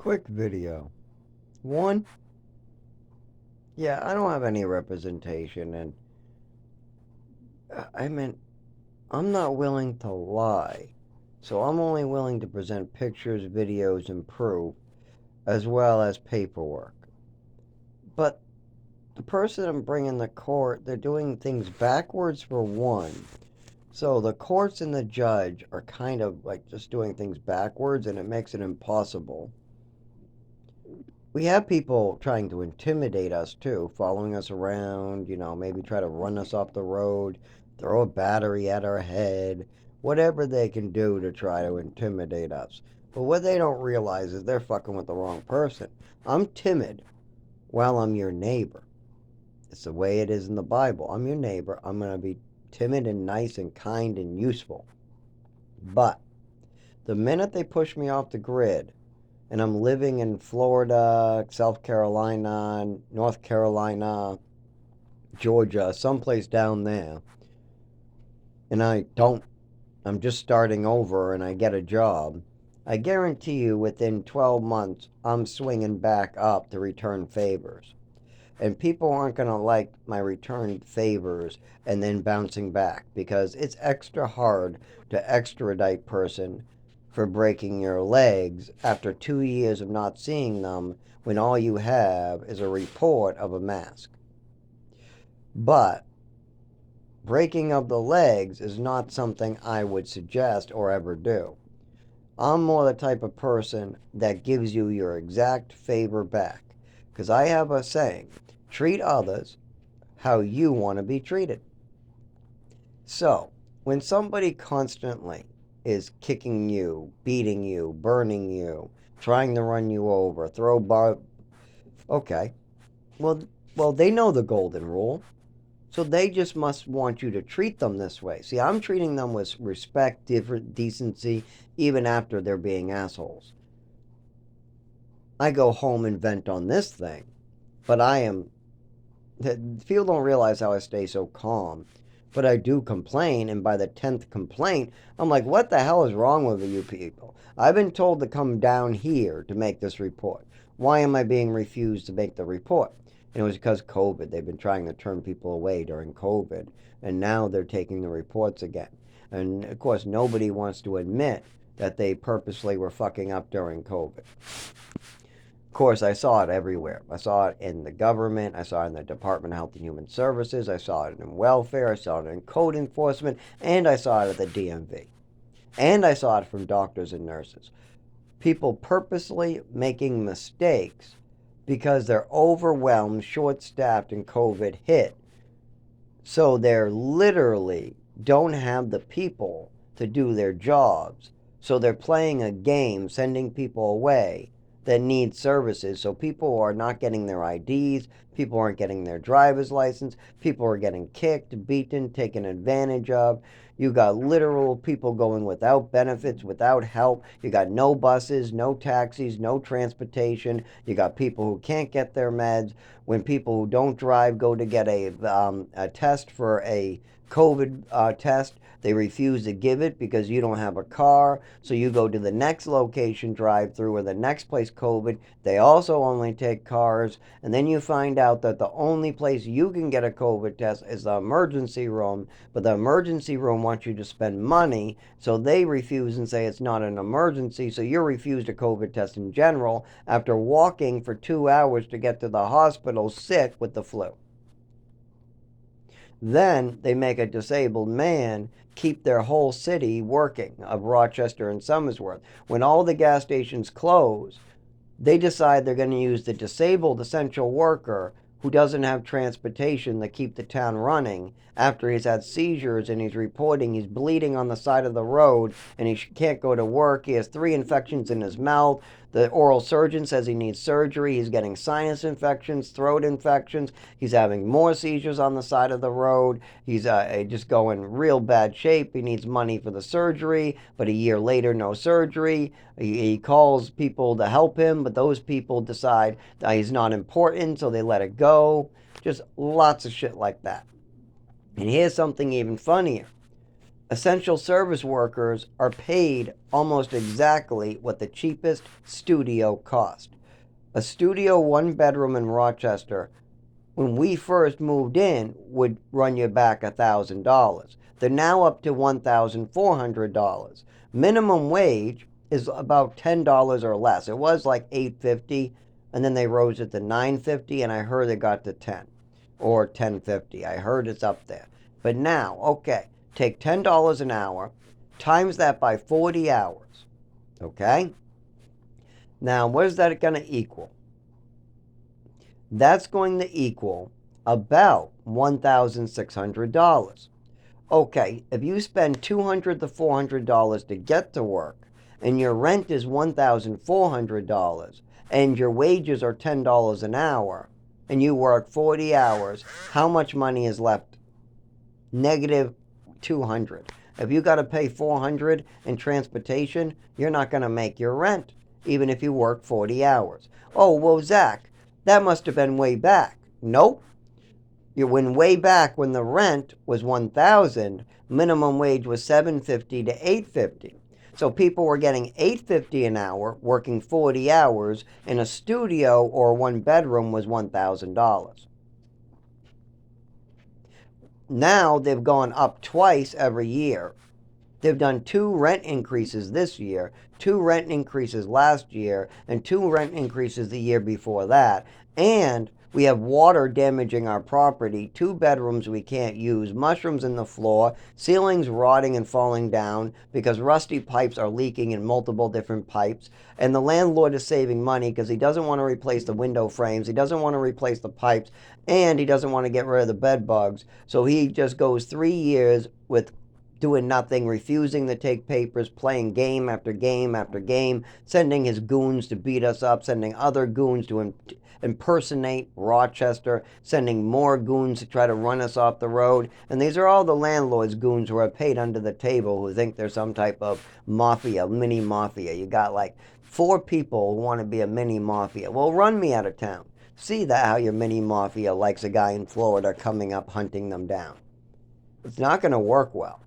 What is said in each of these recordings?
Quick video. One, yeah, I don't have any representation, and I mean, I'm not willing to lie. So I'm only willing to present pictures, videos, and proof, as well as paperwork. But the person I'm bringing to court, they're doing things backwards for one. So the courts and the judge are kind of like just doing things backwards, and it makes it impossible. We have people trying to intimidate us too, following us around, maybe try to run us off the road, throw a battery at our head, whatever they can do to try to intimidate us. But what they don't realize is they're fucking with the wrong person. I'm timid while I'm your neighbor. It's the way it is in the Bible. I'm your neighbor. I'm going to be timid and nice and kind and useful. But the minute they push me off the grid, and I'm living in Florida, South Carolina, North Carolina, Georgia, someplace down there, and I'm just starting over and I get a job, I guarantee you within 12 months, I'm swinging back up to return favors. And people aren't going to like my return favors and then bouncing back because it's extra hard to extradite person for breaking your legs after 2 years of not seeing them when all you have is a report of a mask. But breaking of the legs is not something I would suggest or ever do. I'm more the type of person that gives you your exact favor back. Because I have a saying, treat others how you want to be treated. So, when somebody constantly is kicking you, beating you, burning you, trying to run you over, okay, well, they know the golden rule. So they just must want you to treat them this way. See, I'm treating them with respect, different decency, even after they're being assholes. I go home and vent on this thing, but people don't realize how I stay so calm. But I do complain, and by the 10th complaint, I'm like, what the hell is wrong with you people? I've been told to come down here to make this report. Why am I being refused to make the report? And it was because COVID. They've been trying to turn people away during COVID, and now they're taking the reports again. And of course, nobody wants to admit that they purposely were fucking up during COVID. Of course, I saw it everywhere. I saw it in the government. I saw it in the Department of Health and Human Services. I saw it in welfare. I saw it in code enforcement. And I saw it at the DMV. And I saw it from doctors and nurses. People purposely making mistakes because they're overwhelmed, short-staffed, and COVID hit. So they're literally don't have the people to do their jobs. So they're playing a game, sending people away that need services. So people are not getting their IDs, people aren't getting their driver's license, people are getting kicked, beaten, taken advantage of. You got literal people going without benefits, without help. You got no buses, no taxis, no transportation. You got people who can't get their meds. When people who don't drive go to get a test for a COVID test, they refuse to give it because you don't have a car. So you go to the next location drive through or the next place COVID. They also only take cars. And then you find out that the only place you can get a COVID test is the emergency room. But the emergency room wants you to spend money. So they refuse and say it's not an emergency. So you're refused a COVID test in general after walking for 2 hours to get to the hospital sick with the flu. Then they make a disabled man keep their whole city working of Rochester and Somersworth. When all the gas stations close, they decide they're going to use the disabled essential worker who doesn't have transportation to keep the town running after he's had seizures and he's reporting he's bleeding on the side of the road and he can't go to work. He has 3 infections in his mouth. The oral surgeon says he needs surgery. He's getting sinus infections, throat infections. He's having more seizures on the side of the road. He's just going real bad shape. He needs money for the surgery, but a year later, no surgery. He calls people to help him, but those people decide that he's not important, so they let it go. Just lots of shit like that. And here's something even funnier. Essential service workers are paid almost exactly what the cheapest studio cost. A studio one bedroom in Rochester, when we first moved in, would run you back $1,000. They're now up to $1,400. Minimum wage is about $10 or less. It was like $8.50, and then they rose it to $9.50, and I heard it got to 10 or $10.50. I heard it's up there. But now, okay, take $10 an hour, times that by 40 hours. Okay? Now, what is that going to equal? That's going to equal about $1,600. Okay, if you spend $200 to $400 to get to work, and your rent is $1,400, and your wages are $10 an hour, and you work 40 hours, how much money is left? Negative 200. If you got to pay 400 in transportation, you're not going to make your rent, even if you work 40 hours. Oh, well, Zach, that must have been way back. Nope. You went way back when the rent was 1,000, minimum wage was $7.50 to $8.50. So people were getting $8.50 an hour, working 40 hours, and a studio or one bedroom was $1,000. Now they've gone up twice every year. They've done 2 rent increases this year, 2 rent increases last year, and 2 rent increases the year before that. And we have water damaging our property, 2 bedrooms we can't use, mushrooms in the floor, ceilings rotting and falling down because rusty pipes are leaking in multiple different pipes. And the landlord is saving money because he doesn't want to replace the window frames, he doesn't want to replace the pipes, and he doesn't want to get rid of the bed bugs. So he just goes 3 years with doing nothing, refusing to take papers, playing game after game after game, sending his goons to beat us up, sending other goons to impersonate Rochester, sending more goons to try to run us off the road. And these are all the landlord's goons who are paid under the table, who think they're some type of mafia, mini mafia. You got like 4 people who want to be a mini mafia. Well, run me out of town. See that how your mini mafia likes a guy in Florida coming up hunting them down. It's not going to work well.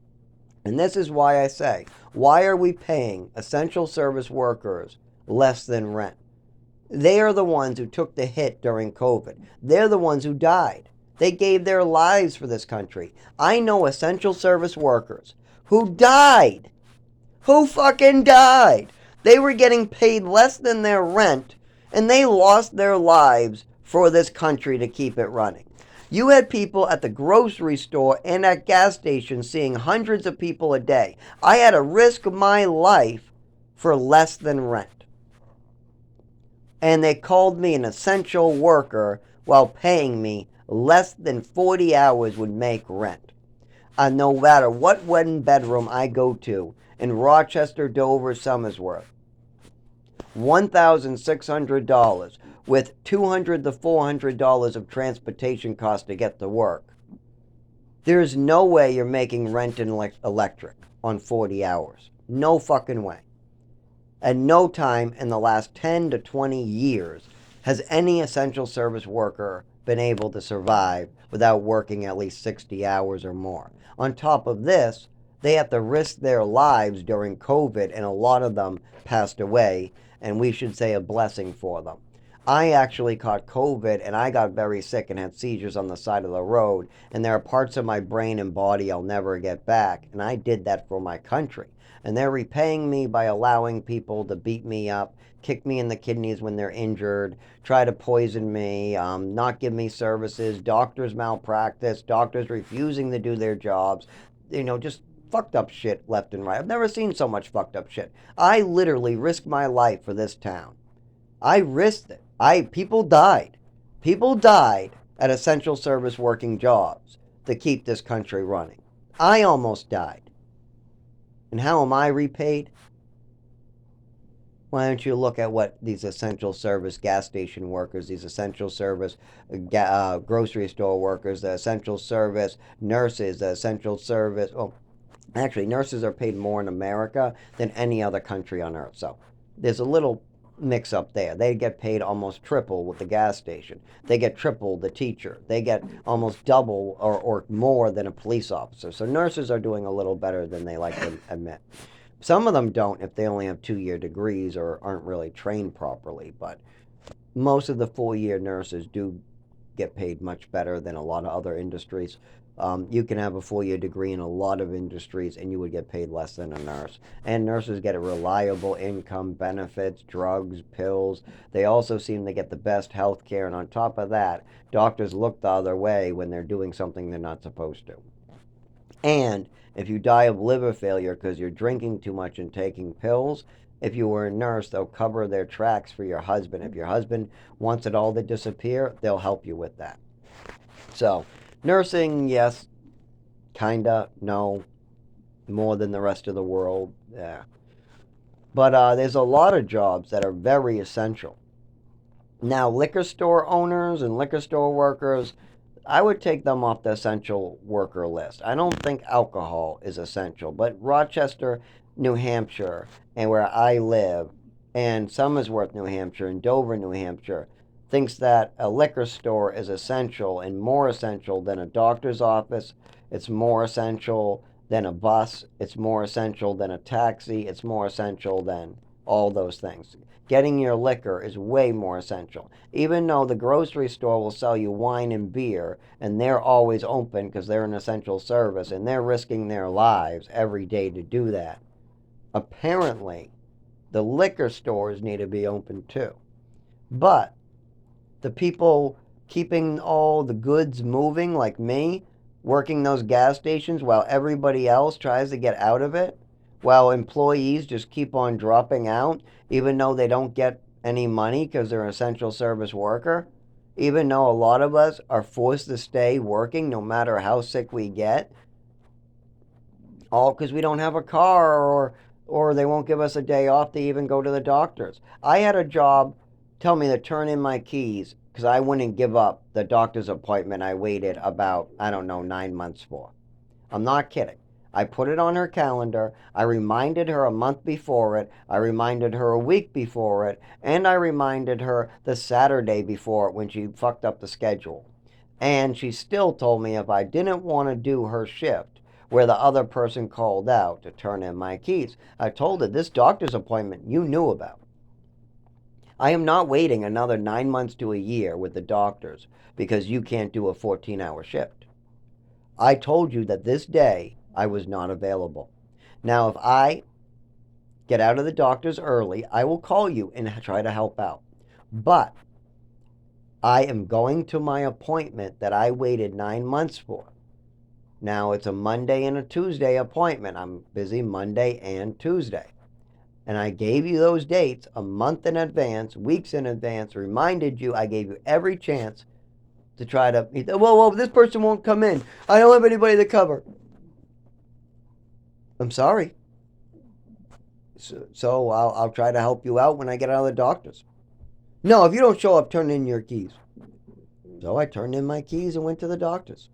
And this is why I say, why are we paying essential service workers less than rent? They are the ones who took the hit during COVID. They're the ones who died. They gave their lives for this country. I know essential service workers who died. Who fucking died? They were getting paid less than their rent, and they lost their lives for this country to keep it running. You had people at the grocery store and at gas stations seeing hundreds of people a day. I had to risk my life for less than rent. And they called me an essential worker while paying me less than 40 hours would make rent. No matter what one bedroom I go to in Rochester, Dover, Somersworth, $1,600 with $200 to $400 of transportation costs to get to work. There's no way you're making rent and electric on 40 hours. No fucking way. And no time in the last 10 to 20 years has any essential service worker been able to survive without working at least 60 hours or more. On top of this, they have to risk their lives during COVID, and a lot of them passed away, and we should say a blessing for them. I actually caught COVID, and I got very sick and had seizures on the side of the road, and there are parts of my brain and body I'll never get back, and I did that for my country. And they're repaying me by allowing people to beat me up, kick me in the kidneys when they're injured, try to poison me, not give me services, doctors malpractice, doctors refusing to do their jobs, just fucked up shit left and right. I've never seen so much fucked up shit. I literally risked my life for this town. I risked it. People died. People died at essential service working jobs to keep this country running. I almost died. And how am I repaid? Why don't you look at what these essential service gas station workers, these essential service grocery store workers, the essential service nurses, the essential service... Well, actually, nurses are paid more in America than any other country on earth. So there's a little mix up there. They get paid almost triple with the gas station. They get triple the teacher. They get almost double or more than a police officer. So nurses are doing a little better than they like to admit. Some of them don't if they only have 2-year degrees or aren't really trained properly, but most of the 4-year nurses do get paid much better than a lot of other industries. You can have a 4-year degree in a lot of industries and you would get paid less than a nurse. And nurses get a reliable income, benefits, drugs, pills. They also seem to get the best health care. And on top of that, doctors look the other way when they're doing something they're not supposed to. And if you die of liver failure because you're drinking too much and taking pills, if you were a nurse, they'll cover their tracks for your husband. If your husband wants it all to disappear, they'll help you with that. So, nursing, yes, kinda, no, more than the rest of the world, yeah. But there's a lot of jobs that are very essential. Now, liquor store owners and liquor store workers, I would take them off the essential worker list. I don't think alcohol is essential, but Rochester, New Hampshire, and where I live, and Somersworth, New Hampshire, and Dover, New Hampshire, thinks that a liquor store is essential and more essential than a doctor's office. It's more essential than a bus. It's more essential than a taxi. It's more essential than all those things. Getting your liquor is way more essential. Even though the grocery store will sell you wine and beer, and they're always open because they're an essential service, and they're risking their lives every day to do that. Apparently, the liquor stores need to be open too. But the people keeping all the goods moving, like me, working those gas stations while everybody else tries to get out of it, while employees just keep on dropping out, even though they don't get any money because they're an essential service worker, even though a lot of us are forced to stay working no matter how sick we get, all because we don't have a car or they won't give us a day off to even go to the doctors. I had a job tell me to turn in my keys because I wouldn't give up the doctor's appointment I waited about, I don't know, 9 months for. I'm not kidding. I put it on her calendar. I reminded her a month before it. I reminded her a week before it. And I reminded her the Saturday before it when she fucked up the schedule. And she still told me if I didn't want to do her shift where the other person called out to turn in my keys. I told her this doctor's appointment you knew about. I am not waiting another 9 months to a year with the doctors because you can't do a 14-hour shift. I told you that this day I was not available. Now, if I get out of the doctor's early, I will call you and try to help out. But I am going to my appointment that I waited 9 months for. Now, it's a Monday and a Tuesday appointment. I'm busy Monday and Tuesday. And I gave you those dates a month in advance, weeks in advance, reminded you, I gave you every chance to try to, whoa, this person won't come in. I don't have anybody to cover. I'm sorry. So I'll try to help you out when I get out of the doctor's. No, if you don't show up, turn in your keys. So I turned in my keys and went to the doctor's.